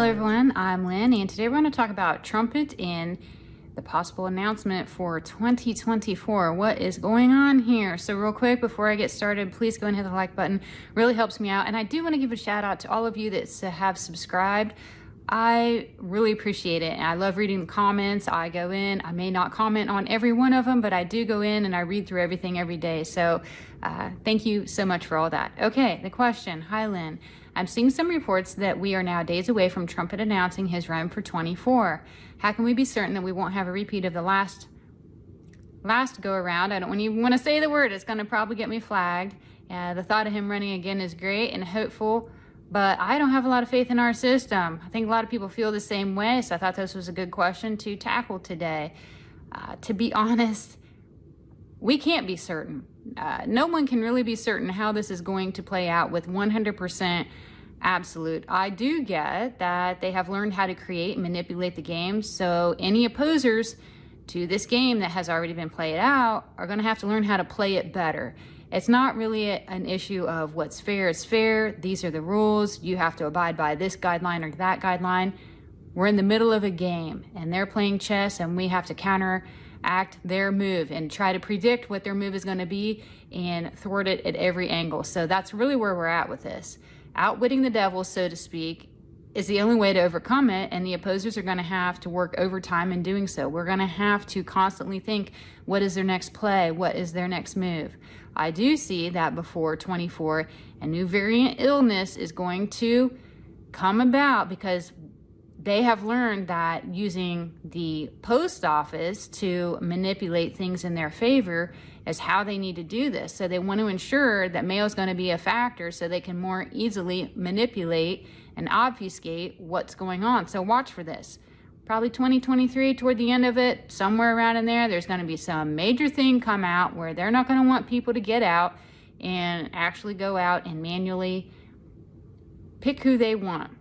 everyone, I'm Lynn, and today we're going to talk about Trumpet and the possible announcement for 2024. What is going on here? So real quick, before I get started, please go and hit the like button. Really helps me out. And I do want to give a shout out to all of you that have subscribed. I really appreciate it. And I love reading the comments. I go in, I may not comment on every one of them, but I do go in and I read through everything every day. So thank you so much for all that. Okay, the question. Hi, Lynn. I'm seeing some reports that we are now days away from Trumpet announcing his run for 24. How can we be certain that we won't have a repeat of the last go around? I don't even want to say the word. It's going to probably get me flagged. The thought of him running again is great and hopeful, but I don't have a lot of faith in our system. I think a lot of people feel the same way, so I thought this was a good question to tackle today. To be honest, we can't be certain. No one can really be certain how this is going to play out with 100% absolute. I do get that they have learned how to create and manipulate the game, so any opposers to this game that has already been played out are going to have to learn how to play it better. It's not really an issue of what's fair is fair. These are the rules. You have to abide by this guideline or that guideline. We're in the middle of a game, and they're playing chess, and we have to counteract their move and try to predict what their move is going to be and thwart it at every angle. So that's really where we're at with this. Outwitting the devil, so to speak, is the only way to overcome it, and the opposers are going to have to work overtime in doing so. We're going to have to constantly think, what is their next play? What is their next move? I do see that before 24, a new variant illness is going to come about because they have learned that using the post office to manipulate things in their favor is how they need to do this. So they want to ensure that mail is going to be a factor so they can more easily manipulate and obfuscate what's going on. So watch for this. Probably 2023, toward the end of it, somewhere around in there, there's going to be some major thing come out where they're not going to want people to get out and actually go out and manually pick who they want.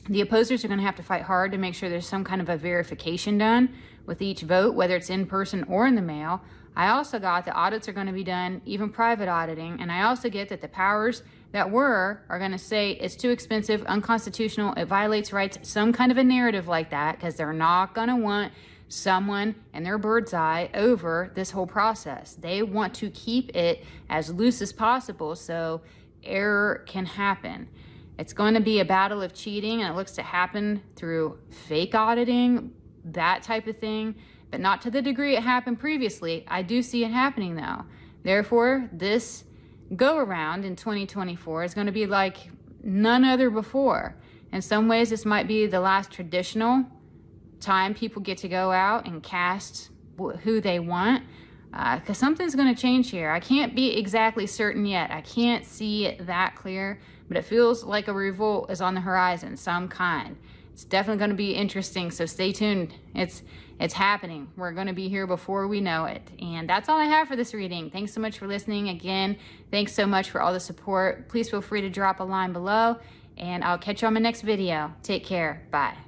The opposers are going to have to fight hard to make sure there's some kind of a verification done with each vote, whether it's in person or in the mail. I also got the audits are going to be done, even private auditing, and I also get that the powers that are going to say it's too expensive, unconstitutional, it violates rights, some kind of a narrative like that, because they're not going to want someone and their bird's eye over this whole process. They want to keep it as loose as possible so error can happen. It's going to be a battle of cheating, and it looks to happen through fake auditing, that type of thing, but not to the degree it happened previously. I do see it happening though. Therefore, this go around in 2024 is going to be like none other before. In some ways, this might be the last traditional time people get to go out and cast who they want, because something's going to change here. I can't be exactly certain yet. I can't see it that clear, but it feels like a revolt is on the horizon, some kind. It's definitely going to be interesting, so stay tuned. It's happening. We're going to be here before we know it. And that's all I have for this reading. Thanks so much for listening. Again, thanks so much for all the support. Please feel free to drop a line below, and I'll catch you on my next video. Take care. Bye.